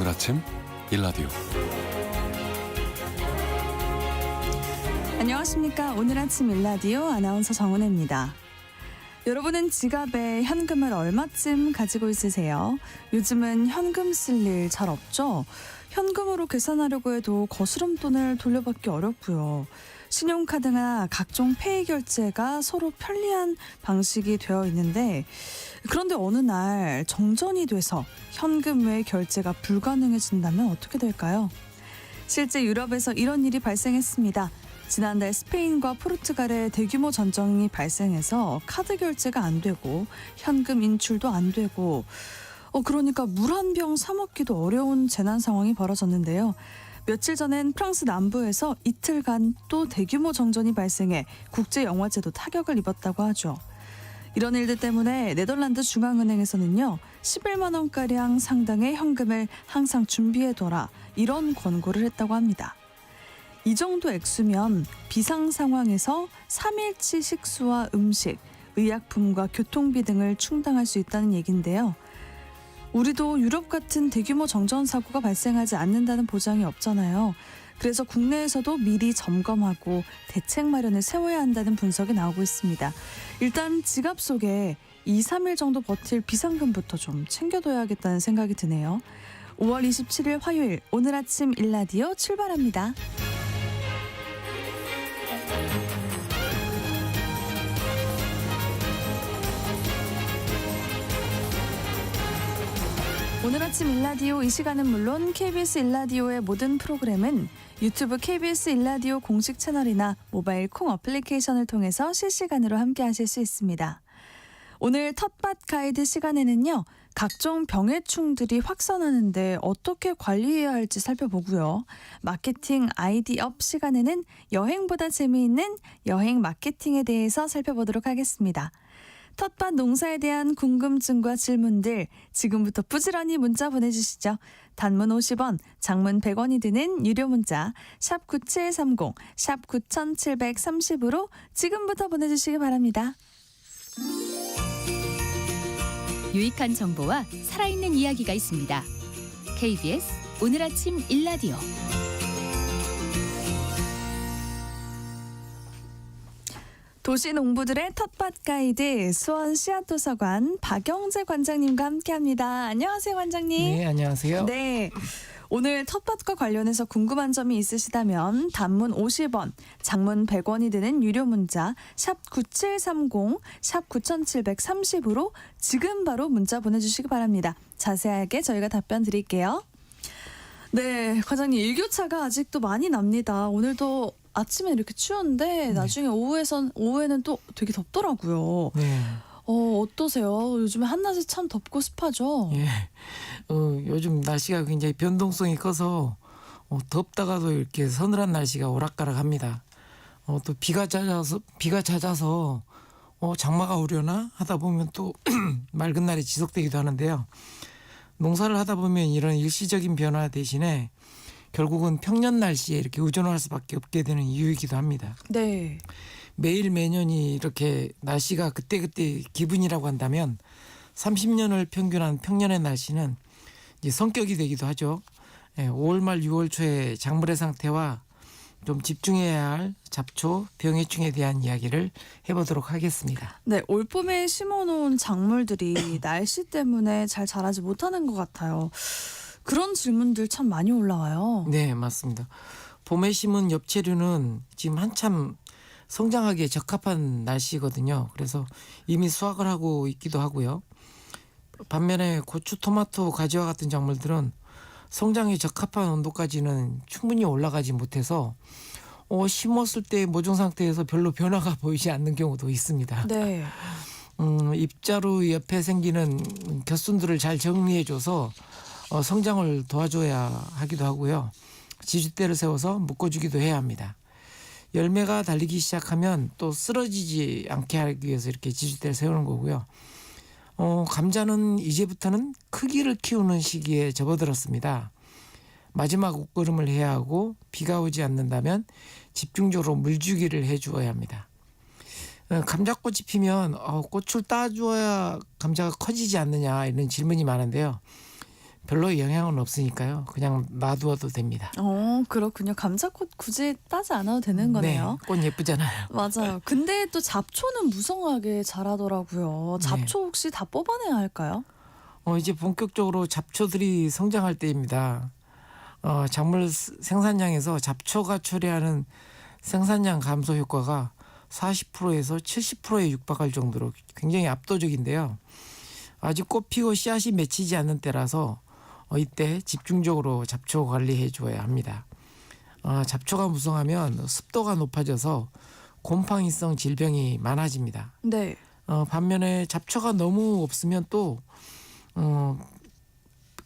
오늘 아침 일라디오. 안녕하십니까. 오늘 아침 일라디오 아나운서 정은혜입니다. 여러분은 지갑에 현금을 얼마쯤 가지고 있으세요? 요즘은 현금 쓸 일 잘 없죠? 현금으로 계산하려고 해도 거스름돈을 돌려받기 어렵고요. 신용카드나 각종 페이 결제가 서로 편리한 방식이 되어 있는데, 그런데 어느 날 정전이 돼서 현금 외 결제가 불가능해진다면 어떻게 될까요? 실제 유럽에서 이런 일이 발생했습니다. 지난달 스페인과 포르투갈에 대규모 전쟁이 발생해서 카드 결제가 안 되고 현금 인출도 안 되고 그러니까 물 한 병 사 먹기도 어려운 재난 상황이 벌어졌는데요. 며칠 전엔 프랑스 남부에서 이틀간 또 대규모 정전이 발생해 국제영화제도 타격을 입었다고 하죠. 이런 일들 때문에 네덜란드 중앙은행에서는요, 11만 원가량 상당의 현금을 항상 준비해둬라, 이런 권고를 했다고 합니다. 이 정도 액수면 비상 상황에서 3일치 식수와 음식, 의약품과 교통비 등을 충당할 수 있다는 얘긴데요. 우리도 유럽 같은 대규모 정전 사고가 발생하지 않는다는 보장이 없잖아요. 그래서 국내에서도 미리 점검하고 대책 마련을 세워야 한다는 분석이 나오고 있습니다. 일단 지갑 속에 2, 3일 정도 버틸 비상금부터 좀 챙겨둬야겠다는 생각이 드네요. 5월 27일 화요일, 오늘 아침 일라디오 출발합니다. 오늘 아침 일라디오, 이 시간은 물론 KBS 일라디오의 모든 프로그램은 유튜브 KBS 일라디오 공식 채널이나 모바일 콩 어플리케이션을 통해서 실시간으로 함께 하실 수 있습니다. 오늘 텃밭 가이드 시간에는요, 각종 병해충들이 확산하는데 어떻게 관리해야 할지 살펴보고요. 마케팅 아이디업 시간에는 여행보다 재미있는 여행 마케팅에 대해서 살펴보도록 하겠습니다. 텃밭 농사에 대한 궁금증과 질문들 지금부터 부지런히 문자 보내주시죠. 단문 50원, 장문 100원이 드는 유료 문자 샵 9730, 샵 9730으로 지금부터 보내주시기 바랍니다. 유익한 정보와 살아있는 이야기가 있습니다. KBS 오늘 아침 일라디오. 도시 농부들의 텃밭 가이드, 수원 씨앗도서관 박영재 관장님과 함께합니다. 안녕하세요, 관장님. 네, 안녕하세요. 네, 오늘 텃밭과 관련해서 궁금한 점이 있으시다면 단문 50원, 장문 100원이 드는 유료 문자 샵 9730, 샵 9730으로 지금 바로 문자 보내주시기 바랍니다. 자세하게 저희가 답변 드릴게요. 네, 과장님, 일교차가 아직도 많이 납니다. 오늘도 아침에 이렇게 추운데 나중에 오후에는 또 되게 덥더라고요. 네. 어떠세요? 요즘에 한낮에 참 덥고 습하죠? 예. 요즘 날씨가 굉장히 변동성이 커서 덥다가도 이렇게 서늘한 날씨가 오락가락합니다. 또 비가 잦아서 장마가 오려나 하다 보면 또 맑은 날이 지속되기도 하는데요. 농사를 하다 보면 이런 일시적인 변화 대신에 결국은 평년 날씨에 이렇게 의존할 수밖에 없게 되는 이유이기도 합니다. 네. 매일 매년이 이렇게 날씨가 그때그때 기분이라고 한다면 30년을 평균한 평년의 날씨는 이제 성격이 되기도 하죠. 5월 말 6월 초에 작물의 상태와 좀 집중해야 할 잡초, 병해충에 대한 이야기를 해보도록 하겠습니다. 네, 올봄에 심어놓은 작물들이 날씨 때문에 잘 자라지 못하는 것 같아요. 그런 질문들 참 많이 올라와요. 네, 맞습니다. 봄에 심은 엽채류는 지금 한참 성장하기에 적합한 날씨거든요. 그래서 이미 수확을 하고 있기도 하고요. 반면에 고추, 토마토, 가지와 같은 작물들은 성장에 적합한 온도까지는 충분히 올라가지 못해서 심었을 때 모종 상태에서 별로 변화가 보이지 않는 경우도 있습니다. 네. 잎자루 옆에 생기는 곁순들을 잘 정리해줘서 성장을 도와줘야 하기도 하고요. 지주대를 세워서 묶어주기도 해야 합니다. 열매가 달리기 시작하면 또 쓰러지지 않게 하기 위해서 이렇게 지주대를 세우는 거고요. 감자는 이제부터는 크기를 키우는 시기에 접어들었습니다. 마지막 옷걸음을 해야 하고 비가 오지 않는다면 집중적으로 물주기를 해주어야 합니다. 감자꽃이 피면 꽃을 따주어야 감자가 커지지 않느냐 이런 질문이 많은데요. 별로 영향은 없으니까요. 그냥 놔두어도 됩니다. 그렇군요. 감자꽃 굳이 따지 않아도 되는 거네요. 네, 꽃 예쁘잖아요. 맞아요. 근데 또 잡초는 무성하게 자라더라고요. 잡초 혹시 다 뽑아내야 할까요? 이제 본격적으로 잡초들이 성장할 때입니다. 작물 생산량에서 잡초가 초래하는 생산량 감소 효과가 40%에서 70%에 육박할 정도로 굉장히 압도적인데요. 아직 꽃 피고 씨앗이 맺히지 않는 때라서 이때 집중적으로 잡초 관리해 줘야 합니다. 잡초가 무성하면 습도가 높아져서 곰팡이성 질병이 많아집니다. 네. 반면에 잡초가 너무 없으면 또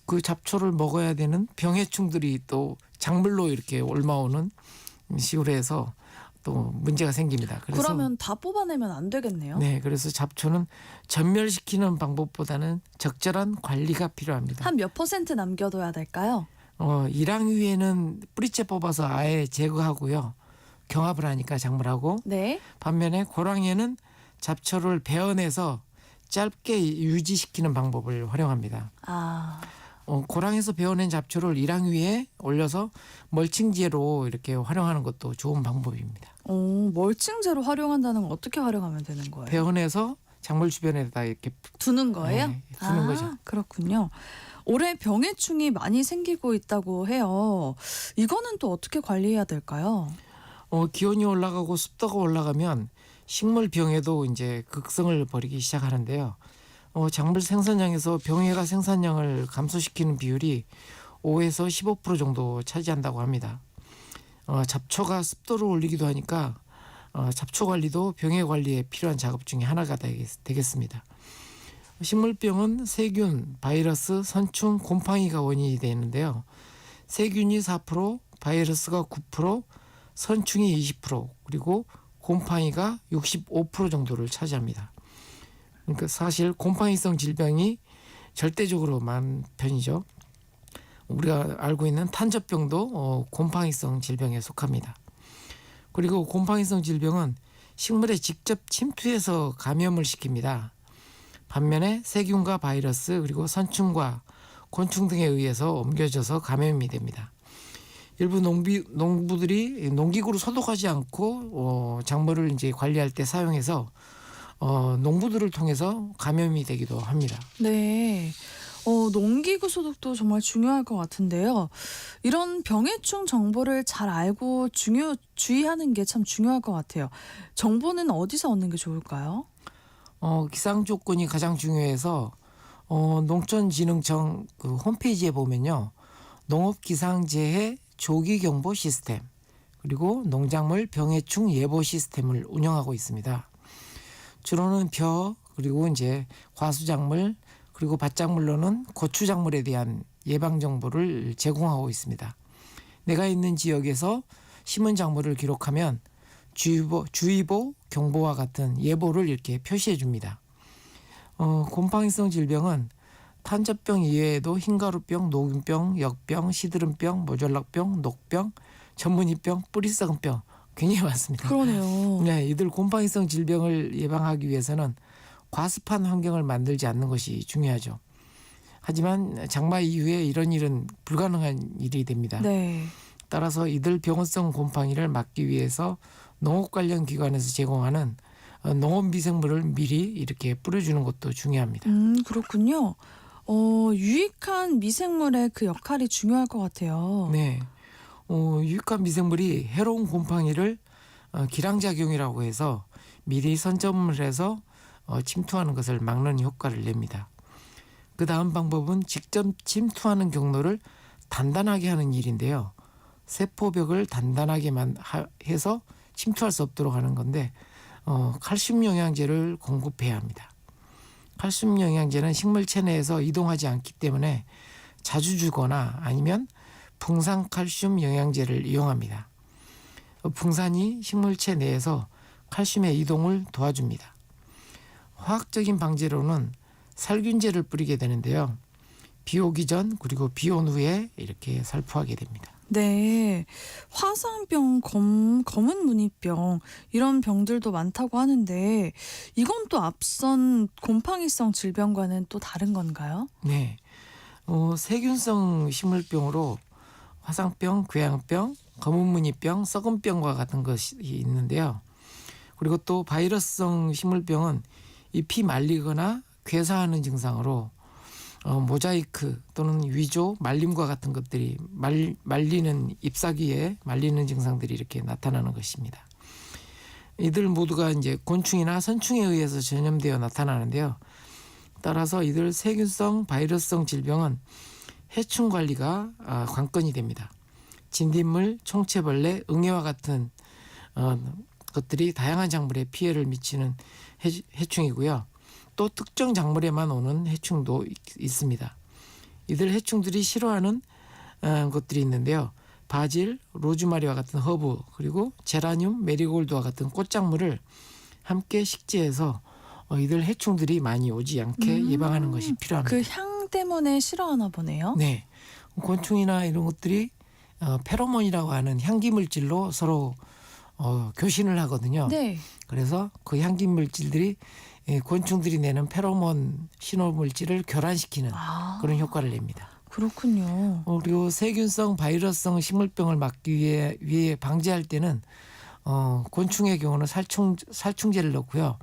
그 잡초를 먹어야 되는 병해충들이 또 작물로 이렇게 옮아오는 식으로 해서 또 문제가 생깁니다. 그러면 다 뽑아내면 안 되겠네요. 네, 그래서 잡초는 전멸시키는 방법보다는 적절한 관리가 필요합니다. 한 몇 % 남겨둬야 될까요? 일항위에는 뿌리째 뽑아서 아예 제거하고요. 경합을 하니까 작물하고. 네. 반면에 고랑에는 잡초를 베어내서 짧게 유지시키는 방법을 활용합니다. 고랑에서 베어낸 잡초를 일항 위에 올려서 멀칭제로 이렇게 활용하는 것도 좋은 방법입니다. 멀칭제로 활용한다는 건 어떻게 활용하면 되는 거예요? 베어내서 작물 주변에다 이렇게 두는 거예요? 네, 두는 거죠. 그렇군요. 올해 병해충이 많이 생기고 있다고 해요. 이거는 또 어떻게 관리해야 될까요? 기온이 올라가고 습도가 올라가면 식물 병해도 이제 극성을 벌이기 시작하는데요. 작물 생산량에서 병해가 생산량을 감소시키는 비율이 5에서 15% 정도 차지한다고 합니다. 잡초가 습도를 올리기도 하니까 잡초 관리도 병해 관리에 필요한 작업 중에 하나가 되겠습니다. 식물병은 세균, 바이러스, 선충, 곰팡이가 원인이 되는데요. 세균이 4%, 바이러스가 9%, 선충이 20%, 그리고 곰팡이가 65% 정도를 차지합니다. 그러니까 사실 곰팡이성 질병이 절대적으로 많은 편이죠. 우리가 알고 있는 탄저병도 곰팡이성 질병에 속합니다. 그리고 곰팡이성 질병은 식물에 직접 침투해서 감염을 시킵니다. 반면에 세균과 바이러스 그리고 선충과 곤충 등에 의해서 옮겨져서 감염이 됩니다. 일부 농부들이 농기구로 소독하지 않고 작물을 이제 관리할 때 사용해서 농부들을 통해서 감염이 되기도 합니다. 네. 농기구 소독도 정말 중요할 것 같은데요. 이런 병해충 정보를 잘 알고 주의하는 게 참 중요할 것 같아요. 정보는 어디서 얻는 게 좋을까요? 기상 조건이 가장 중요해서 농촌진흥청 그 홈페이지에 보면요. 농업기상재해 조기경보 시스템 그리고 농작물 병해충 예보 시스템을 운영하고 있습니다. 주로는 벼 그리고 이제 과수작물 그리고 밭작물로는 고추작물에 대한 예방 정보를 제공하고 있습니다. 내가 있는 지역에서 심은 작물을 기록하면 주의보, 경보와 같은 예보를 이렇게 표시해 줍니다. 곰팡이성 질병은 탄저병 이외에도 흰가루병, 녹균병, 역병, 시드름병, 모졸락병, 녹병, 전문이병, 뿌리썩은병 굉장히 많습니다. 그러네요. 네, 이들 곰팡이성 질병을 예방하기 위해서는 과습한 환경을 만들지 않는 것이 중요하죠. 하지만 장마 이후에 이런 일은 불가능한 일이 됩니다. 네. 따라서 이들 병원성 곰팡이를 막기 위해서 농업 관련 기관에서 제공하는 농업 미생물을 미리 이렇게 뿌려주는 것도 중요합니다. 그렇군요. 유익한 미생물의 그 역할이 중요할 것 같아요. 네, 유익한 미생물이 해로운 곰팡이를 기량작용이라고 해서 미리 선점을 해서 침투하는 것을 막는 효과를 냅니다. 그 다음 방법은 직접 침투하는 경로를 단단하게 하는 일인데요. 세포벽을 단단하게 해서 침투할 수 없도록 하는 건데 칼슘 영양제를 공급해야 합니다. 칼슘 영양제는 식물 체내에서 이동하지 않기 때문에 자주 주거나 아니면 풍산 칼슘 영양제를 이용합니다. 풍산이 식물체 내에서 칼슘의 이동을 도와줍니다. 화학적인 방제로는 살균제를 뿌리게 되는데요. 비 오기 전 그리고 비 온 후에 이렇게 살포하게 됩니다. 네. 화상병, 검은 무늬병 이런 병들도 많다고 하는데 이건 또 앞선 곰팡이성 질병과는 또 다른 건가요? 네. 세균성 식물병으로 화상병, 궤양병, 검은무늬병, 썩은병과 같은 것이 있는데요. 그리고 또 바이러스성 식물병은 잎이 말리거나 괴사하는 증상으로 모자이크 또는 위조, 말림과 같은 것들이 말리는 잎사귀에 말리는 증상들이 이렇게 나타나는 것입니다. 이들 모두가 이제 곤충이나 선충에 의해서 전염되어 나타나는데요. 따라서 이들 세균성, 바이러스성 질병은 해충 관리가 관건이 됩니다. 진딧물, 총체벌레, 응애와 같은 것들이 다양한 작물에 피해를 미치는 해충이고요. 또 특정 작물에만 오는 해충도 있습니다. 이들 해충들이 싫어하는 것들이 있는데요. 바질, 로즈마리와 같은 허브, 그리고 제라늄, 메리골드와 같은 꽃작물을 함께 식재해서 이들 해충들이 많이 오지 않게 예방하는 것이 필요합니다. 그 향 때문에 싫어하나 보네요. 네, 곤충이나 이런 것들이 페로몬이라고 하는 향기 물질로 서로 교신을 하거든요. 네. 그래서 그 향기 물질들이 곤충들이 내는 페로몬 신호 물질을 교란시키는 그런 효과를 냅니다. 그렇군요. 그리고 세균성, 바이러스성 식물병을 막기 위해 방지할 때는 곤충의 경우는 살충제를 넣고요.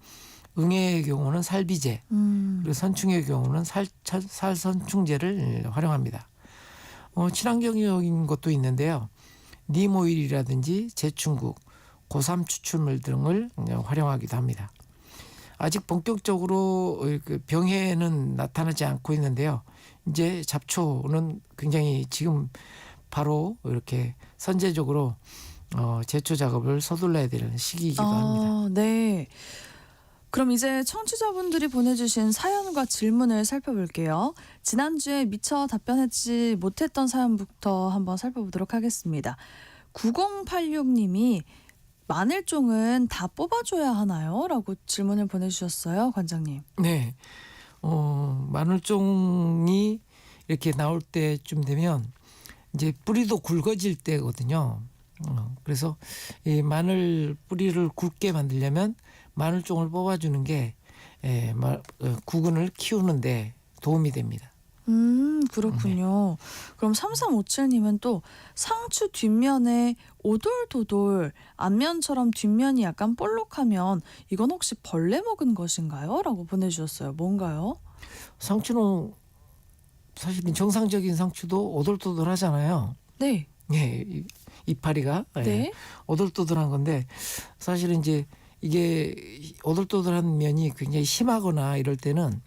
응애의 경우는 살비제, 그리고 선충의 경우는 살선충제를 활용합니다. 친환경적인 것도 있는데요. 님 오일이라든지 제충국, 고삼 추출물 등을 활용하기도 합니다. 아직 본격적으로 병해는 나타나지 않고 있는데요. 이제 잡초는 굉장히 지금 바로 이렇게 선제적으로 제초 작업을 서둘러야 될 시기이기도 합니다. 네. 그럼 이제 청취자분들이 보내주신 사연과 질문을 살펴볼게요. 지난주에 미처 답변하지 못했던 사연부터 한번 살펴보도록 하겠습니다. 9086님이 마늘종은 다 뽑아줘야 하나요? 라고 질문을 보내주셨어요. 관장님. 네. 마늘종이 이렇게 나올 때쯤 되면 이제 뿌리도 굵어질 때거든요. 그래서 이 마늘 뿌리를 굵게 만들려면 마늘종을 뽑아주는 게 구근을 키우는데 도움이 됩니다. 그렇군요. 그럼 3357님은 또 상추 뒷면에 오돌도돌 앞면처럼 뒷면이 약간 볼록하면 이건 혹시 벌레 먹은 것인가요? 라고 보내주셨어요. 뭔가요? 상추는 사실은 정상적인 상추도 오돌토돌하잖아요. 네. 예, 이파리가 네. 오돌토돌한 건데 사실은 이제 이게 오돌토돌한 면이 굉장히 심하거나 이럴 때는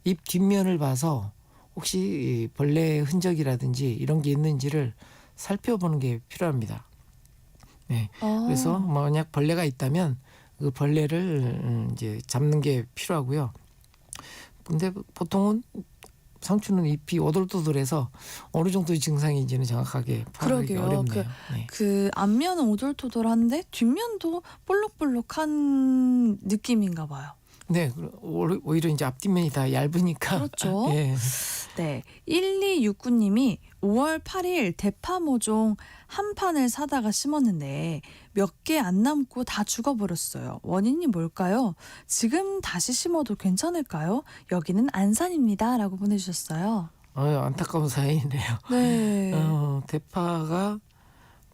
잎 뒷면을 봐서 혹시 벌레 흔적이라든지 이런 게 있는지를 살펴보는 게 필요합니다. 네. 그래서 만약 벌레가 있다면 그 벌레를 이제 잡는 게 필요하고요. 근데 보통은 상추는 잎이 오돌토돌해서 어느 정도의 증상인지는 정확하게 파악하기 그러게요. 어렵네요. 그 앞면은 오돌토돌한데 뒷면도 볼록볼록한 느낌인가 봐요. 네, 오히려 이제 앞뒷면이 다 얇으니까. 그렇죠. 예. 네. 1269님이 5월 8일 대파 모종 한 판을 사다가 심었는데 몇 개 안 남고 다 죽어버렸어요. 원인이 뭘까요? 지금 다시 심어도 괜찮을까요? 여기는 안산입니다. 라고 보내주셨어요. 안타까운 사연이네요. 네. 대파가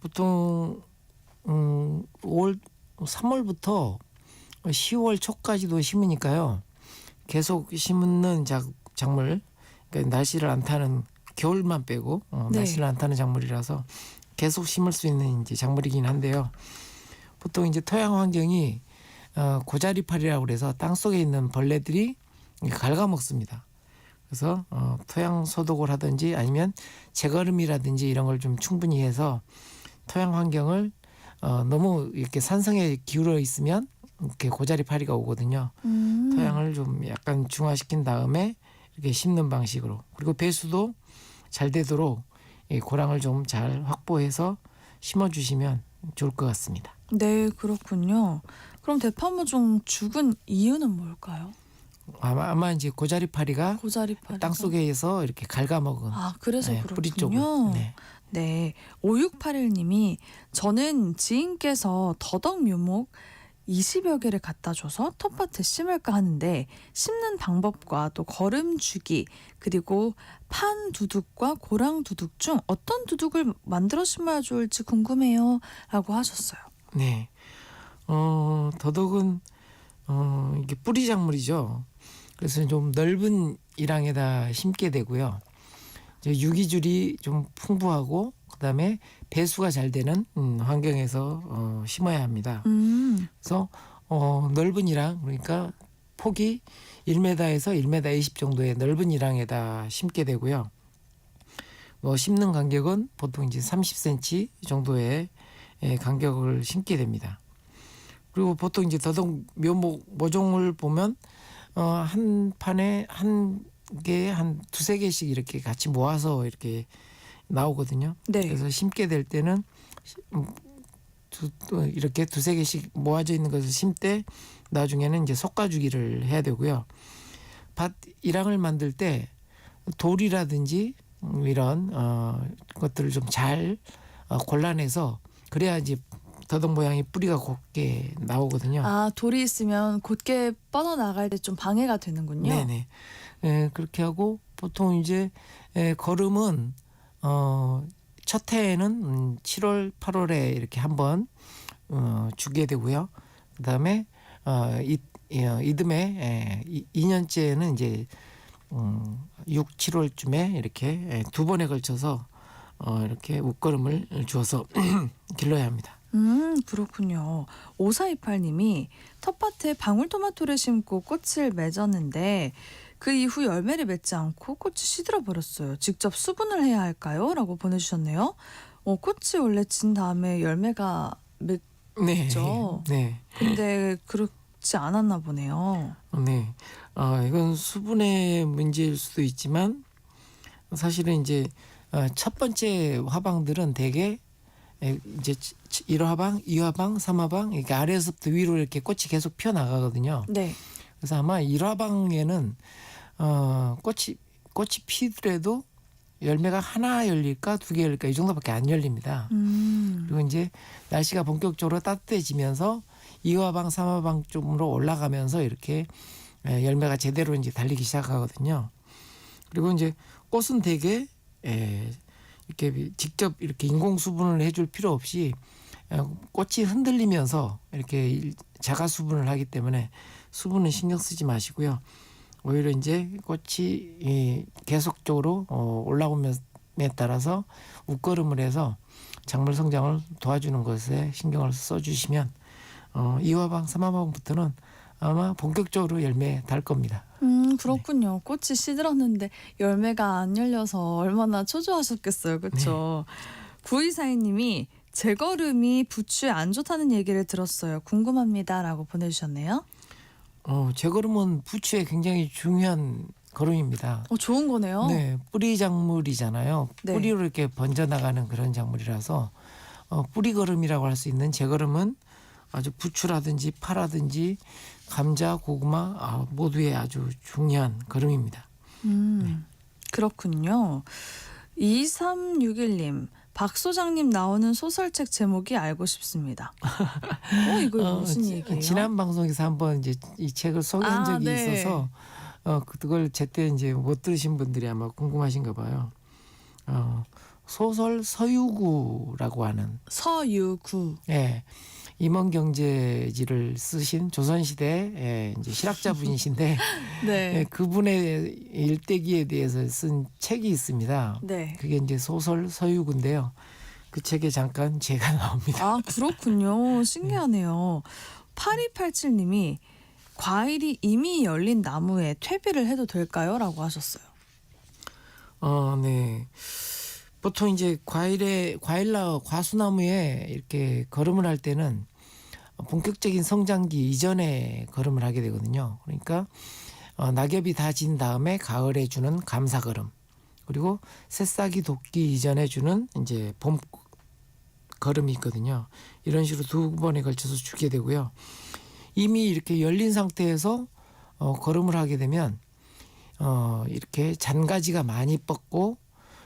보통 3월부터 10월 초까지도 심으니까요. 계속 심는 작물, 그러니까 날씨를 안 타는 겨울만 빼고 네. 날씨를 안 타는 작물이라서 계속 심을 수 있는 이제 작물이긴 한데요. 보통 이제 토양 환경이 고자리파리라고 그래서 땅 속에 있는 벌레들이 갉아먹습니다. 그래서 토양 소독을 하든지 아니면 재거름이라든지 이런 걸 좀 충분히 해서 토양 환경을 너무 이렇게 산성에 기울어 있으면 이렇게 고자리파리가 오거든요. 토양을 좀 약간 중화시킨 다음에 이렇게 심는 방식으로, 그리고 배수도 잘 되도록 이 고랑을 좀 잘 확보해서 심어주시면 좋을 것 같습니다. 네, 그렇군요. 그럼 대파 모종 죽은 이유는 뭘까요? 아마 이제 고자리파리가 고자리파리. 땅 속에서 이렇게 갉아먹은. 그래서 네, 뿌리 쪽을. 그렇군요. 네. 네. 5681님이 저는 지인께서 더덕 묘목 20여 개를 갖다 줘서 텃밭에 심을까 하는데 심는 방법과 또 거름 주기 그리고 판 두둑과 고랑 두둑 중 어떤 두둑을 만들어 심어야 좋을지 궁금해요 라고 하셨어요. 네. 더덕은 이게 뿌리 작물이죠. 그래서 좀 넓은 일항에다 심게 되고요. 이제 유기줄이 좀 풍부하고 그다음에 배수가 잘 되는 환경에서 심어야 합니다. 그래서 넓은 일항 그러니까 폭이 1m에서 1m 20 정도의 넓은 일항에다 심게 되고요. 뭐 심는 간격은 보통 이제 30cm 정도의 간격을 심게 됩니다. 그리고 보통 이제 더덕 묘목 모종을 보면 한 판에 한 개에 한 두세 개씩 이렇게 같이 모아서 이렇게 나오거든요. 네. 그래서 심게 될 때는 이렇게 두세 개씩 모아져 있는 것을 심때 나중에는 이제 솎아주기를 해야 되고요. 밭 일항을 만들 때 돌이라든지 이런 것들을 좀 잘 골라내서 그래야 이제 더덕 모양의 뿌리가 곱게 나오거든요. 아, 돌이 있으면 곧게 뻗어나갈 때 좀 방해가 되는군요. 네네. 그렇게 하고 보통 이제 거름은 첫 해에는 7월, 8월에 이렇게 한번 주게 되고요. 그다음에 이듬해 2년째는 이제 6, 7월쯤에 이렇게 두 번에 걸쳐서 이렇게 웃거름을 주어서 길러야 합니다. 그렇군요. 5428님이 텃밭에 방울토마토를 심고 꽃을 맺었는데 그 이후 열매를 맺지 않고 꽃이 시들어 버렸어요. 직접 수분을 해야 할까요? 라고 보내주셨네요. 꽃이 원래 진 다음에 열매가 맺죠. 네. 근데 그렇지 않았나 보네요. 네. 이건 수분의 문제일 수도 있지만 사실은 이제 첫 번째 화방들은 대개 이제 1화방, 2화방, 3화방 이렇게 아래에서부터 위로 이렇게 꽃이 계속 피어 나가거든요. 네. 그래서 아마 1화방에는 꽃이 피더라도 열매가 하나 열릴까 두 개 열릴까 이 정도밖에 안 열립니다. 그리고 이제 날씨가 본격적으로 따뜻해지면서 2화방, 3화방 쪽으로 올라가면서 이렇게 열매가 제대로 이제 달리기 시작하거든요. 그리고 이제 꽃은 대개 이렇게 직접 이렇게 인공 수분을 해줄 필요 없이 꽃이 흔들리면서 이렇게 자가 수분을 하기 때문에 수분은 신경 쓰지 마시고요. 오히려 이제 꽃이 계속적으로 올라오면에 따라서 웃거름을 해서 작물 성장을 도와주는 것에 신경을 써주시면 2화방, 3화방부터는 아마 본격적으로 열매 달 겁니다. 그렇군요. 꽃이 시들었는데 열매가 안 열려서 얼마나 초조하셨겠어요. 그렇죠? 9242님이 제거름이 부추에 안 좋다는 얘기를 들었어요. 궁금합니다. 라고 보내주셨네요. 제거름은 부추에 굉장히 중요한 거름입니다. 좋은 거네요. 네, 뿌리 작물이잖아요. 네. 뿌리로 이렇게 번져나가는 그런 작물이라서 뿌리 거름이라고 할 수 있는 제거름은 아주 부추라든지 파라든지 감자, 고구마 모두에 아주 중요한 거름입니다. 그렇군요. 2361님. 박 소장님 나오는 소설책 제목이 알고 싶습니다. 이거 무슨 얘기예요? 지난 방송에서 한번 이제 이 책을 소개한 적이 네. 있어서 그걸 제때 이제 못 들으신 분들이 아마 궁금하신가 봐요. 소설 서유구라고 하는 서유구. 임원경제지를 쓰신 조선시대 이제 실학자분이신데 네. 그분의 일대기에 대해서 쓴 책이 있습니다. 네. 그게 이제 소설 서유구인데요. 그 책에 잠깐 제가 나옵니다. 그렇군요. 신기하네요. 8287님이 과일이 이미 열린 나무에 퇴비를 해도 될까요? 라고 하셨어요. 네. 보통 이제 과수나무에 이렇게 거름을 할 때는 본격적인 성장기 이전에 거름을 하게 되거든요. 그러니까 낙엽이 다 진 다음에 가을에 주는 감사거름, 그리고 새싹이 돋기 이전에 주는 이제 봄 거름이 있거든요. 이런 식으로 두 번에 걸쳐서 주게 되고요. 이미 이렇게 열린 상태에서 거름을 하게 되면 이렇게 잔가지가 많이 뻗고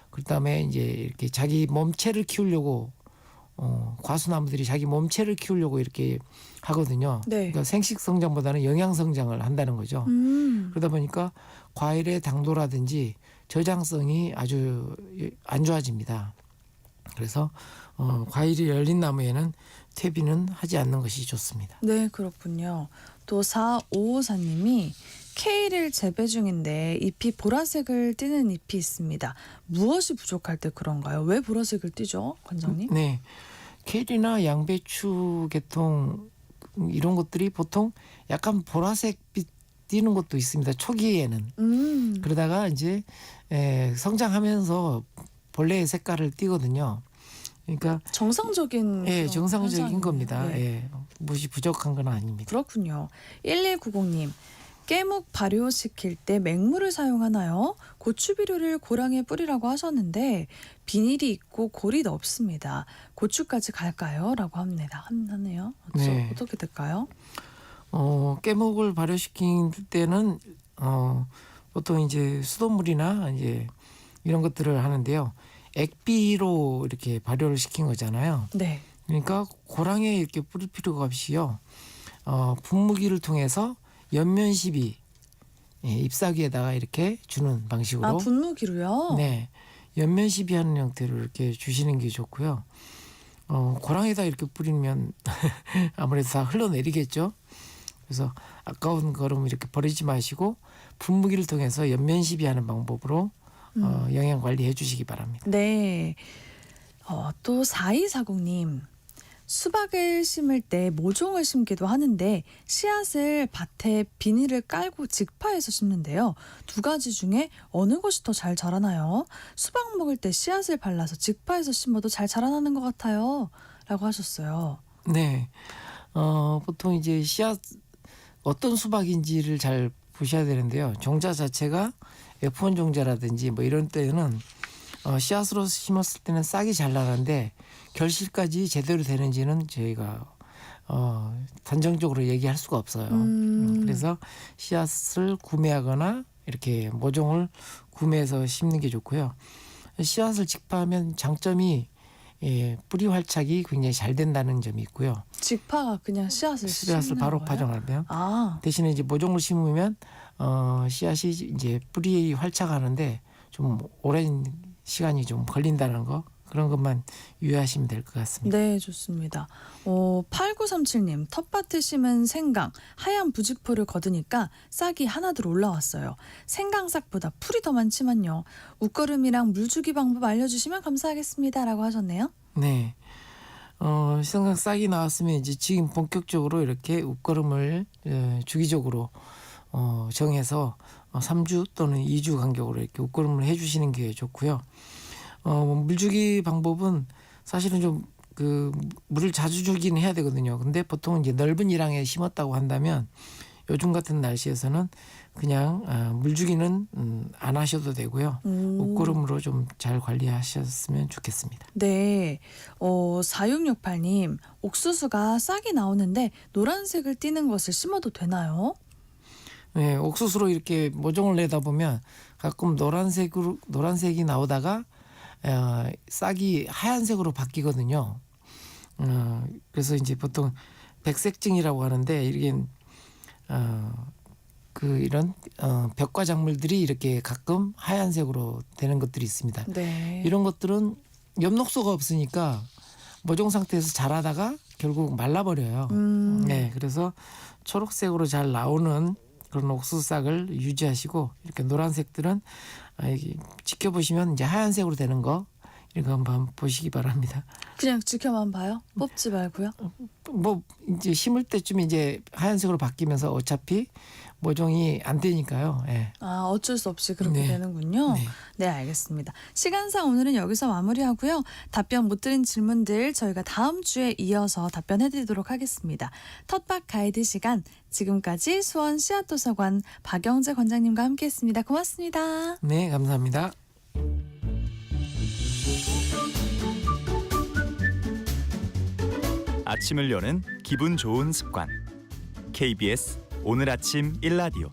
그다음에 이제 이렇게 자기 몸체를 키우려고 과수나무들이 자기 몸체를 키우려고 이렇게 하거든요. 네. 그러니까 생식 성장보다는 영양 성장을 한다는 거죠. 그러다 보니까 과일의 당도라든지 저장성이 아주 안 좋아집니다. 그래서 과일이 열린 나무에는 퇴비는 하지 않는 것이 좋습니다. 네, 그렇군요. 또 4554님이 케일을 재배 중인데 잎이 보라색을 띠는 잎이 있습니다. 무엇이 부족할 때 그런가요? 왜 보라색을 띠죠, 관장님? 네, 케일이나 양배추 계통 이런 것들이 보통 약간 보라색빛 띠는 것도 있습니다. 초기에는. 그러다가 이제 성장하면서 본래의 색깔을 띠거든요. 그러니까 정상적인 예, 그런 정상적인 현상이네요. 겁니다. 네. 예, 무엇이 부족한 건 아닙니다. 그렇군요. 1190님. 깨묵 발효시킬 때 맹물을 사용하나요? 고추 비료를 고랑에 뿌리라고 하셨는데 비닐이 있고 골이 없습니다. 고추까지 갈까요? 라고 하네요. 네. 어떻게 될까요? 깨목을 발효시킨 때는 보통 이제 수돗물이나 이제 이런 것들을 하는데요. 액비로 이렇게 발효를 시킨 거잖아요. 네. 그러니까 고랑에 이렇게 뿌릴 필요가 없이요. 분무기를 통해서 연면시비 잎사귀에다가 이렇게 주는 방식으로. 아, 분무기로요? 네, 연면시비하는 형태로 이렇게 주시는 게 좋고요. 고랑에다 이렇게 뿌리면 아무래도 다 흘러내리겠죠. 그래서 아까운 거름 이렇게 버리지 마시고 분무기를 통해서 연면시비하는 방법으로 영양 관리해 주시기 바랍니다. 네. 또 4240님. 수박을 심을 때 모종을 심기도 하는데 씨앗을 밭에 비닐을 깔고 직파해서 심는데요. 두 가지 중에 어느 것이 더 잘 자라나요? 수박 먹을 때 씨앗을 발라서 직파해서 심어도 잘 자라나는 것 같아요. 라고 하셨어요. 네, 보통 이제 씨앗 어떤 수박인지를 잘 보셔야 되는데요. 종자 자체가 F1 종자라든지 뭐 이런 때는 씨앗으로 심었을 때는 싹이 잘 나는데 결실까지 제대로 되는지는 저희가 단정적으로 얘기할 수가 없어요. 그래서 씨앗을 구매하거나 이렇게 모종을 구매해서 심는 게 좋고요. 씨앗을 직파하면 장점이 뿌리 활착이 굉장히 잘 된다는 점이 있고요. 직파가 그냥 씨앗을 심는 바로 거예요? 파종하면 아, 대신에 이제 모종을 심으면 씨앗이 이제 뿌리 활착하는데 좀 오랜 시간이 좀 걸린다는 거 그런 것만 유의하시면 될 것 같습니다. 네, 좋습니다. 8937님, 텃밭에 심은 생강, 하얀 부직포를 거두니까 싹이 하나둘 올라왔어요. 생강싹보다 풀이 더 많지만요. 웃거름이랑 물주기 방법 알려주시면 감사하겠습니다. 라고 하셨네요. 네. 생강 싹이 나왔으면 이제 지금 본격적으로 이렇게 웃거름을 주기적으로 정해서 3주 또는 2주 간격으로 이렇게 웃거름을 해주시는 게 좋고요. 물주기 방법은 사실은 좀 그 물을 자주 주긴 해야 되거든요. 근데 보통 이제 넓은 일항에 심었다고 한다면 요즘 같은 날씨에서는 그냥 물주기는 안 하셔도 되고요. 웃거름으로 좀 잘 관리하셨으면 좋겠습니다. 네. 4668님, 옥수수가 싹이 나오는데 노란색을 띠는 것을 심어도 되나요? 네, 옥수수로 이렇게 모종을 내다 보면 가끔 노란색이 나오다가 싹이 하얀색으로 바뀌거든요. 그래서 이제 보통 백색증이라고 하는데 이게 이런 벽과 작물들이 이렇게 가끔 하얀색으로 되는 것들이 있습니다. 네. 이런 것들은 엽록소가 없으니까 모종 상태에서 자라다가 결국 말라버려요. 네, 그래서 초록색으로 잘 나오는 그런 옥수수싹을 유지하시고 이렇게 노란색들은 지켜보시면 이제 하얀색으로 되는 거 이거 한번 보시기 바랍니다. 그냥 지켜만 봐요? 뽑지 말고요? 뭐 이제 심을 때쯤 이제 하얀색으로 바뀌면서 어차피 모종이 안 되니까요. 예. 아, 어쩔 수 없이 그렇게 네. 되는군요. 네. 네, 알겠습니다. 시간상 오늘은 여기서 마무리하고요. 답변 못 드린 질문들 저희가 다음 주에 이어서 답변해드리도록 하겠습니다. 텃밭 가이드 시간, 지금까지 수원 씨앗도서관 박영재 관장님과 함께했습니다. 고맙습니다. 네, 감사합니다. 아침을 여는 기분 좋은 습관. KBS 오늘 아침 일라디오.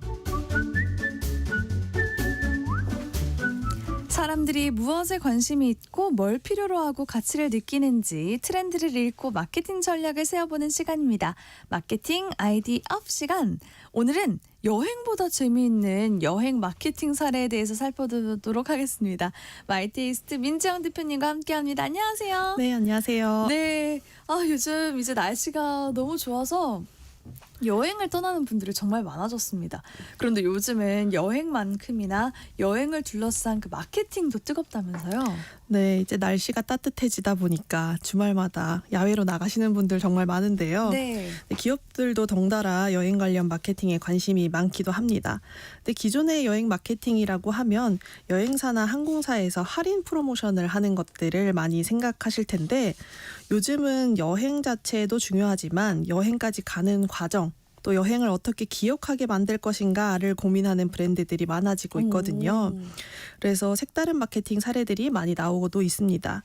사람들이 무엇에 관심이 있고 뭘 필요로 하고 가치를 느끼는지 트렌드를 읽고 마케팅 전략을 세워보는 시간입니다. 마케팅 아이디 업 시간. 오늘은 여행보다 재미있는 여행 마케팅 사례에 대해서 살펴보도록 하겠습니다. 마이테이스트 민지영 대표님과 함께합니다. 안녕하세요. 네, 안녕하세요. 네. 요즘 이제 날씨가 너무 좋아서 여행을 떠나는 분들이 정말 많아졌습니다. 그런데 요즘은 여행만큼이나 여행을 둘러싼 그 마케팅도 뜨겁다면서요? 네, 이제 날씨가 따뜻해지다 보니까 주말마다 야외로 나가시는 분들 정말 많은데요. 네. 기업들도 덩달아 여행 관련 마케팅에 관심이 많기도 합니다. 근데 기존의 여행 마케팅이라고 하면 여행사나 항공사에서 할인 프로모션을 하는 것들을 많이 생각하실 텐데 요즘은 여행 자체도 중요하지만 여행까지 가는 과정 또 여행을 어떻게 기억하게 만들 것인가를 고민하는 브랜드들이 많아지고 있거든요. 그래서 색다른 마케팅 사례들이 많이 나오고도 있습니다.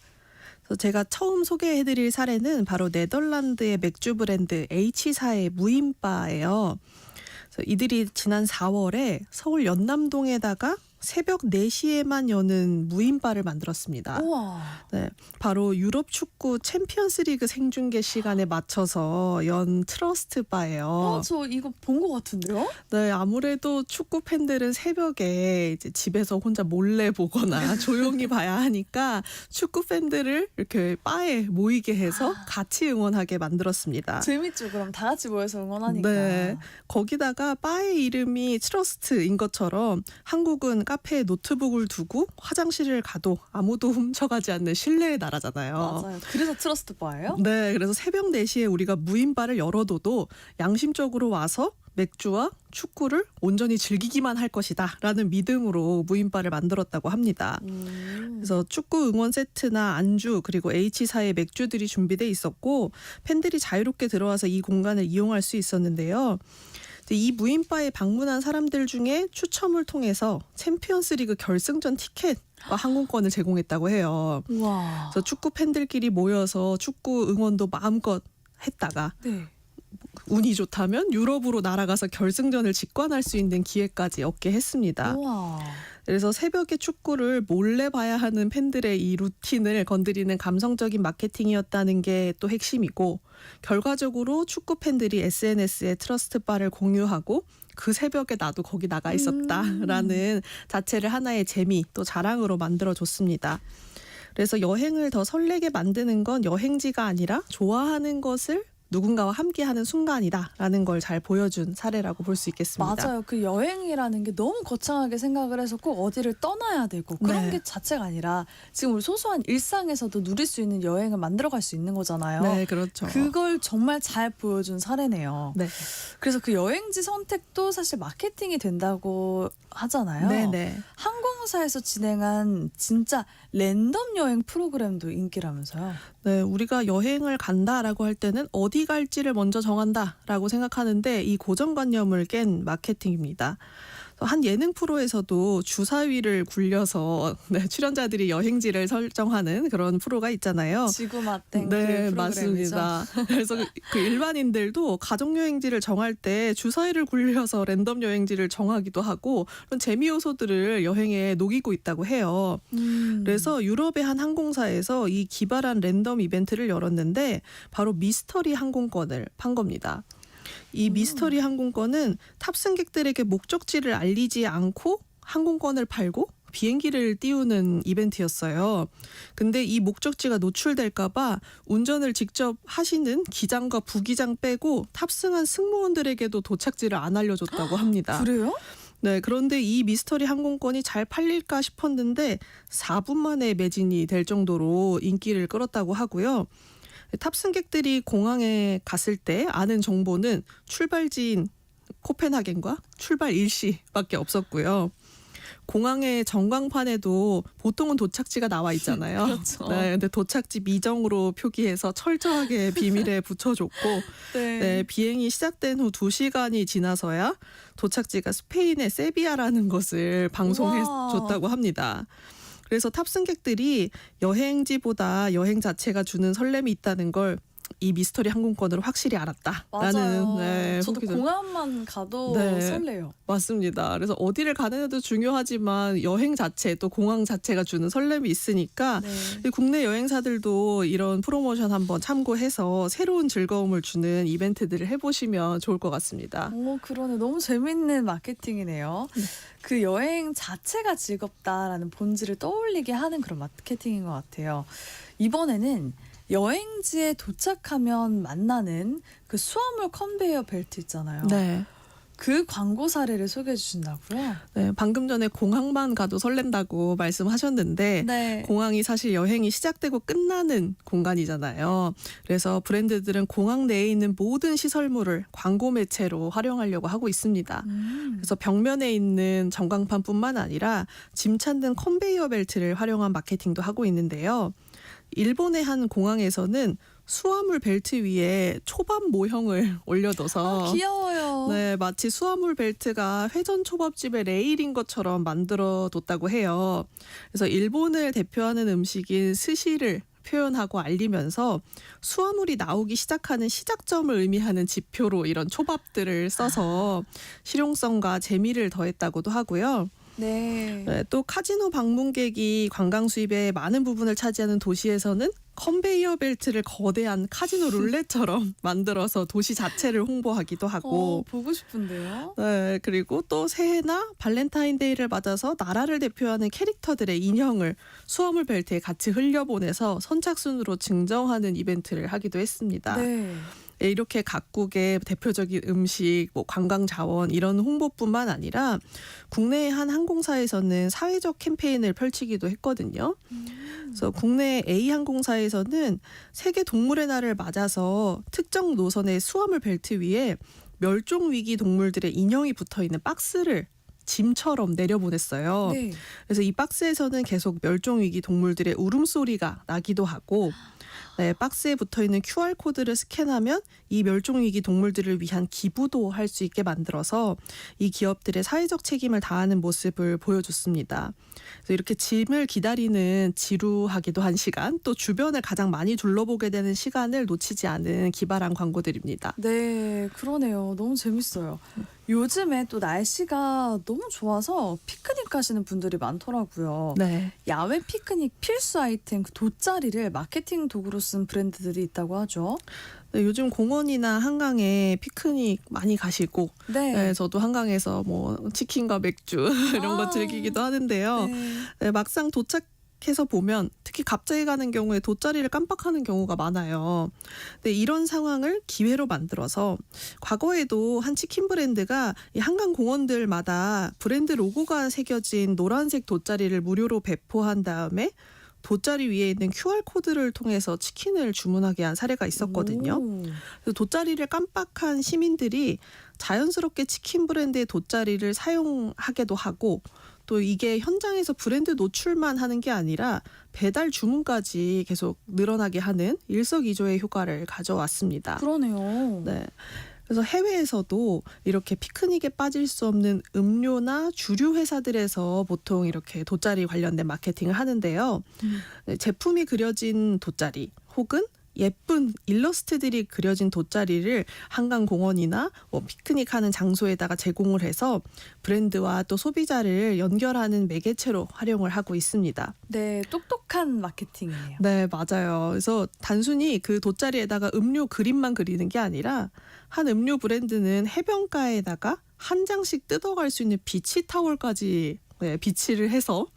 그래서 제가 처음 소개해드릴 사례는 바로 네덜란드의 맥주 브랜드 H사의 무인바예요. 그래서 이들이 지난 4월에 서울 연남동에다가 새벽 4시에만 여는 무인바를 만들었습니다. 우와. 네, 바로 유럽 축구 챔피언스리그 생중계 시간에 맞춰서 연 트러스트 바예요. 저 이거 본 것 같은데요? 네, 아무래도 축구 팬들은 새벽에 이제 집에서 혼자 몰래 보거나 조용히 봐야 하니까 축구 팬들을 이렇게 바에 모이게 해서 같이 응원하게 만들었습니다. 재밌죠. 그럼 다 같이 모여서 응원하니까. 네, 거기다가 바의 이름이 트러스트인 것처럼 한국은 카페에 노트북을 두고 화장실을 가도 아무도 훔쳐가지 않는 신뢰의 나라잖아요. 맞아요. 그래서 트러스트 바예요? 네, 그래서 새벽 4시에 우리가 무인바를 열어둬도 양심적으로 와서 맥주와 축구를 온전히 즐기기만 할 것이다 라는 믿음으로 무인바를 만들었다고 합니다. 그래서 축구 응원 세트나 안주 그리고 H사의 맥주들이 준비돼 있었고 팬들이 자유롭게 들어와서 이 공간을 이용할 수 있었는데요. 이 무인바에 방문한 사람들 중에 추첨을 통해서 챔피언스리그 결승전 티켓과 항공권을 제공했다고 해요. 우와. 그래서 축구 팬들끼리 모여서 축구 응원도 마음껏 했다가 네. 운이 좋다면 유럽으로 날아가서 결승전을 직관할 수 있는 기회까지 얻게 했습니다. 우와. 그래서 새벽에 축구를 몰래 봐야 하는 팬들의 이 루틴을 건드리는 감성적인 마케팅이었다는 게 또 핵심이고 결과적으로 축구 팬들이 SNS에 트러스트 바를 공유하고 그 새벽에 나도 거기 나가 있었다라는 자체를 하나의 재미 또 자랑으로 만들어줬습니다. 그래서 여행을 더 설레게 만드는 건 여행지가 아니라 좋아하는 것을 누군가와 함께하는 순간이다라는 걸 잘 보여준 사례라고 볼 수 있겠습니다. 맞아요. 그 여행이라는 게 너무 거창하게 생각을 해서 꼭 어디를 떠나야 되고 그런 네. 게 자체가 아니라 지금 우리 소소한 일상에서도 누릴 수 있는 여행을 만들어갈 수 있는 거잖아요. 네, 그렇죠. 그걸 정말 잘 보여준 사례네요. 네, 그래서 그 여행지 선택도 사실 마케팅이 된다고 하잖아요. 네, 네. 항공사에서 진행한 진짜 랜덤 여행 프로그램도 인기라면서요. 네, 우리가 여행을 간다라고 할 때는 어디 갈지를 먼저 정한다라고 생각하는데 이 고정관념을 깬 마케팅입니다. 한 예능 프로에서도 주사위를 굴려서 출연자들이 여행지를 설정하는 그런 프로가 있잖아요. 지구 맛땡 네, 프로그램이죠. 맞습니다. 그래서 그 일반인들도 가족 여행지를 정할 때 주사위를 굴려서 랜덤 여행지를 정하기도 하고 그런 재미 요소들을 여행에 녹이고 있다고 해요. 그래서 유럽의 한 항공사에서 이 기발한 랜덤 이벤트를 열었는데 바로 미스터리 항공권을 판 겁니다. 이 미스터리 항공권은 탑승객들에게 목적지를 알리지 않고 항공권을 팔고 비행기를 띄우는 이벤트였어요. 근데 이 목적지가 노출될까 봐 운전을 직접 하시는 기장과 부기장 빼고 탑승한 승무원들에게도 도착지를 안 알려줬다고 합니다. 그래요? 네, 그런데 이 미스터리 항공권이 잘 팔릴까 싶었는데 4분 만에 매진이 될 정도로 인기를 끌었다고 하고요. 탑승객들이 공항에 갔을 때 아는 정보는 출발지인 코펜하겐과 출발 일시밖에 없었고요. 공항의 전광판에도 보통은 도착지가 나와 있잖아요. 그렇죠. 네, 근데 도착지 미정으로 표기해서 철저하게 비밀에 붙여줬고 네, 비행이 시작된 후 2시간이 지나서야 도착지가 스페인의 세비야라는 것을 방송해줬다고 합니다. 그래서 탑승객들이 여행지보다 여행 자체가 주는 설렘이 있다는 걸 이 미스터리 항공권으로 확실히 알았다라는 맞아요. 저도 후기들. 공항만 가도 네. 설레요. 맞습니다. 그래서 어디를 가느냐도 중요하지만 여행 자체 또 공항 자체가 주는 설렘이 있으니까 네. 국내 여행사들도 이런 프로모션 한번 참고해서 새로운 즐거움을 주는 이벤트들을 해보시면 좋을 것 같습니다. 오, 그러네. 너무 재밌는 마케팅이네요. 그 여행 자체가 즐겁다라는 본질을 떠올리게 하는 그런 마케팅인 것 같아요. 이번에는 여행지에 도착하면 만나는 그 수화물 컨베이어 벨트 있잖아요. 네. 그 광고 사례를 소개해 주신다고요? 네, 방금 전에 공항만 가도 설렌다고 말씀하셨는데 네. 공항이 사실 여행이 시작되고 끝나는 공간이잖아요. 그래서 브랜드들은 공항 내에 있는 모든 시설물을 광고 매체로 활용하려고 하고 있습니다. 그래서 벽면에 있는 전광판뿐만 아니라 짐 찾는 컨베이어 벨트를 활용한 마케팅도 하고 있는데요. 일본의 한 공항에서는 수화물 벨트 위에 초밥 모형을 올려둬서 귀여워요. 네, 마치 수화물 벨트가 회전 초밥집의 레일인 것처럼 만들어 뒀다고 해요. 그래서 일본을 대표하는 음식인 스시를 표현하고 알리면서 수화물이 나오기 시작하는 시작점을 의미하는 지표로 이런 초밥들을 써서 실용성과 재미를 더했다고도 하고요. 네. 네, 또 카지노 방문객이 관광 수입의 많은 부분을 차지하는 도시에서는 컨베이어 벨트를 거대한 카지노 룰렛처럼 만들어서 도시 자체를 홍보하기도 하고 보고 싶은데요. 네, 그리고 또 새해나 발렌타인데이를 맞아서 나라를 대표하는 캐릭터들의 인형을 수화물 벨트에 같이 흘려보내서 선착순으로 증정하는 이벤트를 하기도 했습니다. 네. 네, 이렇게 각국의 대표적인 음식, 뭐 관광 자원 이런 홍보뿐만 아니라 국내의 한 항공사에서는 사회적 캠페인을 펼치기도 했거든요. 그래서 국내 A 항공사에서는 세계 동물의 날을 맞아서 특정 노선의 수화물 벨트 위에 멸종 위기 동물들의 인형이 붙어 있는 박스를 짐처럼 내려보냈어요. 네. 그래서 이 박스에서는 계속 멸종 위기 동물들의 울음소리가 나기도 하고 네, 박스에 붙어있는 QR코드를 스캔하면 이 멸종위기 동물들을 위한 기부도 할 수 있게 만들어서 이 기업들의 사회적 책임을 다하는 모습을 보여줬습니다. 그래서 이렇게 짐을 기다리는 지루하기도 한 시간, 또 주변을 가장 많이 둘러보게 되는 시간을 놓치지 않은 기발한 광고들입니다. 네, 그러네요. 너무 재밌어요. 요즘에 또 날씨가 너무 좋아서 피크닉 가시는 분들이 많더라고요. 네. 야외 피크닉 필수 아이템 그 돗자리를 마케팅 도구로 쓴 브랜드들이 있다고 하죠. 네, 요즘 공원이나 한강에 피크닉 많이 가시고 네. 네, 저도 한강에서 뭐 치킨과 맥주 이런 거 즐기기도 하는데요. 네. 네, 막상 도착해서 보면 특히 갑자기 가는 경우에 돗자리를 깜빡하는 경우가 많아요. 근데 이런 상황을 기회로 만들어서 과거에도 한 치킨 브랜드가 이 한강 공원들마다 브랜드 로고가 새겨진 노란색 돗자리를 무료로 배포한 다음에 돗자리 위에 있는 QR코드를 통해서 치킨을 주문하게 한 사례가 있었거든요. 오. 그래서 돗자리를 깜빡한 시민들이 자연스럽게 치킨 브랜드의 돗자리를 사용하게도 하고 또 이게 현장에서 브랜드 노출만 하는 게 아니라 배달 주문까지 계속 늘어나게 하는 일석이조의 효과를 가져왔습니다. 그러네요. 네. 그래서 해외에서도 이렇게 피크닉에 빠질 수 없는 음료나 주류 회사들에서 보통 이렇게 돗자리 관련된 마케팅을 하는데요. 네, 제품이 그려진 돗자리 혹은 예쁜 일러스트들이 그려진 돗자리를 한강 공원이나 뭐 피크닉하는 장소에다가 제공을 해서 브랜드와 또 소비자를 연결하는 매개체로 활용을 하고 있습니다. 네, 똑똑한 마케팅이에요. 네, 맞아요. 그래서 단순히 그 돗자리에다가 음료 그림만 그리는 게 아니라 한 음료 브랜드는 해변가에다가 한 장씩 뜯어갈 수 있는 비치 타월까지 네, 비치를 해서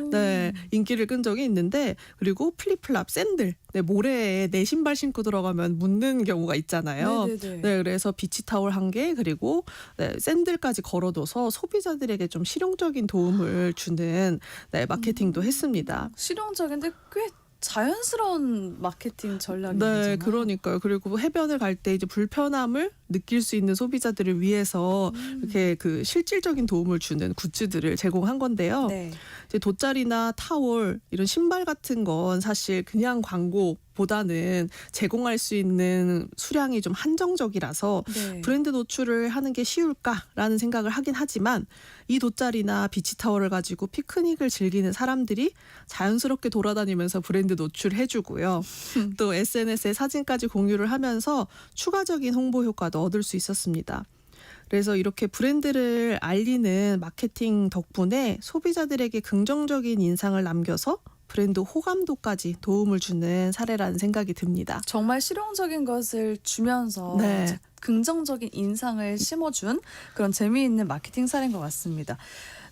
네, 인기를 끈 적이 있는데 그리고 플립플랍, 샌들, 네, 모래에 내 신발 신고 들어가면 묻는 경우가 있잖아요. 네네네. 네, 그래서 비치 타월 1개 그리고 네, 샌들까지 걸어둬서 소비자들에게 좀 실용적인 도움을 주는 네, 마케팅도 했습니다. 실용적인데 꽤 자연스러운 마케팅 전략이잖아요. 네, 그러니까요. 그리고 해변을 갈 때 이제 불편함을 느낄 수 있는 소비자들을 위해서 이렇게 그 실질적인 도움을 주는 굿즈들을 제공한 건데요. 네. 이제 돗자리나 타월 이런 신발 같은 건 사실 그냥 광고 보다는 제공할 수 있는 수량이 좀 한정적이라서 네. 브랜드 노출을 하는 게 쉬울까라는 생각을 하긴 하지만 이 돗자리나 비치타월을 가지고 피크닉을 즐기는 사람들이 자연스럽게 돌아다니면서 브랜드 노출해주고요. 또 SNS에 사진까지 공유를 하면서 추가적인 홍보 효과도 얻을 수 있었습니다. 그래서 이렇게 브랜드를 알리는 마케팅 덕분에 소비자들에게 긍정적인 인상을 남겨서 브랜드 호감도까지 도움을 주는 사례라는 생각이 듭니다. 정말 실용적인 것을 주면서 네. 이제 긍정적인 인상을 심어준 그런 재미있는 마케팅 사례인 것 같습니다.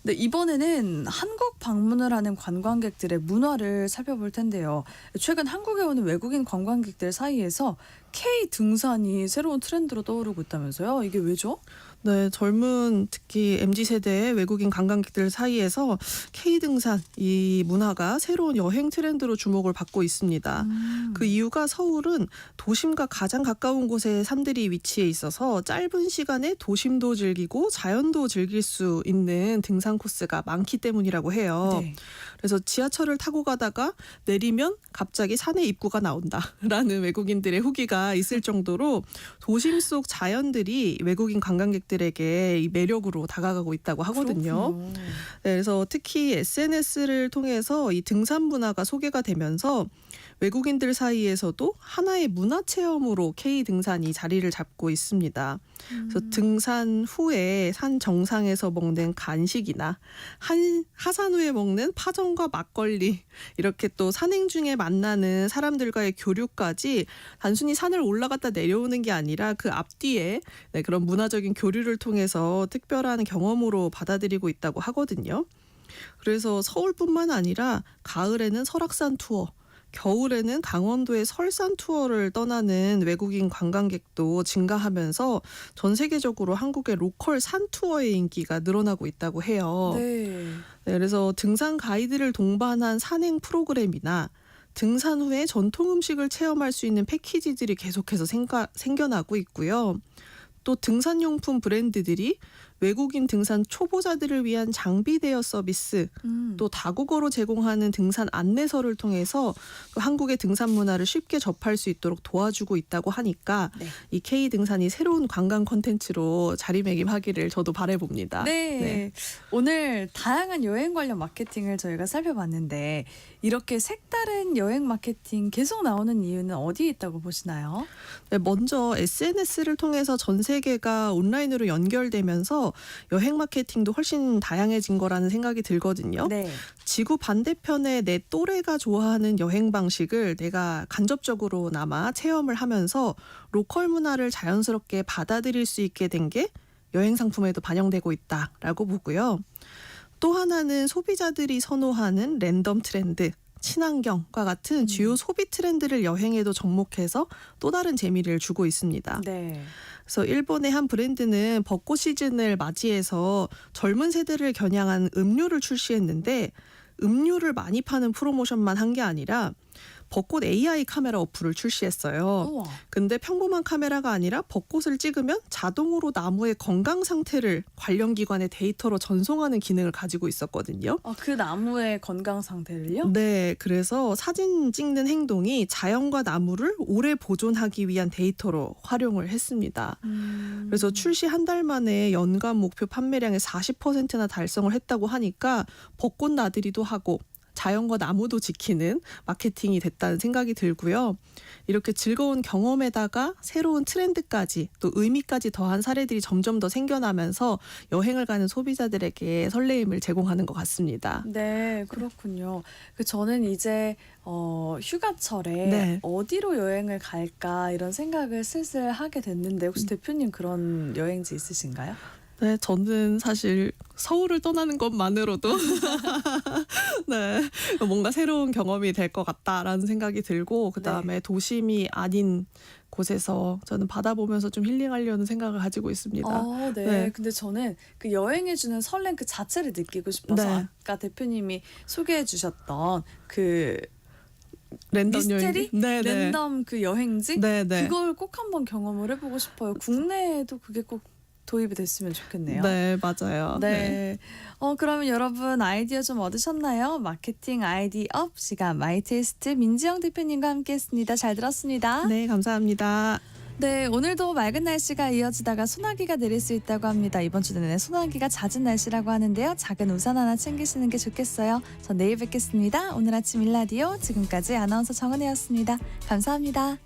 네, 이번에는 한국 방문을 하는 관광객들의 문화를 살펴볼 텐데요. 최근 한국에 오는 외국인 관광객들 사이에서 K 등산이 새로운 트렌드로 떠오르고 있다면서요? 이게 왜죠? 네, 젊은 특히 MZ세대의 외국인 관광객들 사이에서 K등산 이 문화가 새로운 여행 트렌드로 주목을 받고 있습니다. 그 이유가 서울은 도심과 가장 가까운 곳에 산들이 위치해 있어서 짧은 시간에 도심도 즐기고 자연도 즐길 수 있는 등산 코스가 많기 때문이라고 해요. 네. 그래서 지하철을 타고 가다가 내리면 갑자기 산에 입구가 나온다라는 외국인들의 후기가 있을 정도로 도심 속 자연들이 외국인 관광객들에게 이 매력으로 다가가고 있다고 하거든요. 그렇군요. 네, 그래서 특히 SNS를 통해서 이 등산 문화가 소개가 되면서 외국인들 사이에서도 하나의 문화 체험으로 K 등산이 자리를 잡고 있습니다. 그래서 등산 후에 산 정상에서 먹는 간식이나 하산 후에 먹는 파전과 막걸리 이렇게 또 산행 중에 만나는 사람들과의 교류까지 단순히 산을 올라갔다 내려오는 게 아니라 그 앞뒤에 네, 그런 문화적인 교류를 통해서 특별한 경험으로 받아들이고 있다고 하거든요. 그래서 서울뿐만 아니라 가을에는 설악산 투어 겨울에는 강원도의 설산 투어를 떠나는 외국인 관광객도 증가하면서 전 세계적으로 한국의 로컬 산 투어의 인기가 늘어나고 있다고 해요. 네. 네, 그래서 등산 가이드를 동반한 산행 프로그램이나 등산 후에 전통 음식을 체험할 수 있는 패키지들이 계속해서 생겨나고 있고요. 또 등산용품 브랜드들이 외국인 등산 초보자들을 위한 장비 대여 서비스, 또 다국어로 제공하는 등산 안내서를 통해서 또 한국의 등산 문화를 쉽게 접할 수 있도록 도와주고 있다고 하니까 네. 이 K 등산이 새로운 관광 콘텐츠로 자리매김하기를 저도 바라봅니다. 네. 오늘 다양한 여행 관련 마케팅을 저희가 살펴봤는데 이렇게 색다른 여행 마케팅 계속 나오는 이유는 어디에 있다고 보시나요? 네, 먼저 SNS를 통해서 전 세계가 온라인으로 연결되면서 여행 마케팅도 훨씬 다양해진 거라는 생각이 들거든요. 네. 지구 반대편에 내 또래가 좋아하는 여행 방식을 내가 간접적으로나마 체험을 하면서 로컬 문화를 자연스럽게 받아들일 수 있게 된 게 여행 상품에도 반영되고 있다라고 보고요. 또 하나는 소비자들이 선호하는 랜덤 트렌드, 친환경과 같은 주요 소비 트렌드를 여행에도 접목해서 또 다른 재미를 주고 있습니다. 네. 그래서 일본의 한 브랜드는 벚꽃 시즌을 맞이해서 젊은 세대를 겨냥한 음료를 출시했는데 음료를 많이 파는 프로모션만 한 게 아니라 벚꽃 AI 카메라 어플을 출시했어요. 우와. 근데 평범한 카메라가 아니라 벚꽃을 찍으면 자동으로 나무의 건강 상태를 관련 기관의 데이터로 전송하는 기능을 가지고 있었거든요. 그 나무의 건강 상태를요? 네, 그래서 사진 찍는 행동이 자연과 나무를 오래 보존하기 위한 데이터로 활용을 했습니다. 그래서 출시 한 달 만에 연간 목표 판매량의 40%나 달성을 했다고 하니까 벚꽃 나들이도 하고 자연과 나무도 지키는 마케팅이 됐다는 생각이 들고요. 이렇게 즐거운 경험에다가 새로운 트렌드까지 또 의미까지 더한 사례들이 점점 더 생겨나면서 여행을 가는 소비자들에게 설레임을 제공하는 것 같습니다. 네, 그렇군요. 저는 이제 휴가철에 네. 어디로 여행을 갈까 이런 생각을 슬슬 하게 됐는데 혹시 대표님 그런 여행지 있으신가요? 네, 저는 사실 서울을 떠나는 것만으로도 네, 뭔가 새로운 경험이 될 것 같다라는 생각이 들고 그다음에 도심이 아닌 곳에서 저는 바다 보면서 좀 힐링하려는 생각을 가지고 있습니다. 네. 네. 근데 저는 그 여행해주는 설렘 그 자체를 느끼고 싶어서 네. 아까 대표님이 소개해주셨던 그 랜덤 미스테리? 여행. 네, 네. 랜덤 그 여행지? 네, 네. 그걸 꼭 한번 경험을 해보고 싶어요. 국내에도 그게 꼭 도입이 됐으면 좋겠네요. 네, 맞아요. 네. 그러면 여러분 아이디어 좀 얻으셨나요? 마케팅 아이디 업 시간 마이테스트 민지영 대표님과 함께했습니다. 잘 들었습니다. 네, 감사합니다. 네, 오늘도 맑은 날씨가 이어지다가 소나기가 내릴 수 있다고 합니다. 이번 주 내내 소나기가 잦은 날씨라고 하는데요. 작은 우산 하나 챙기시는 게 좋겠어요. 전 내일 뵙겠습니다. 오늘 아침 일라디오 지금까지 아나운서 정은혜였습니다. 감사합니다.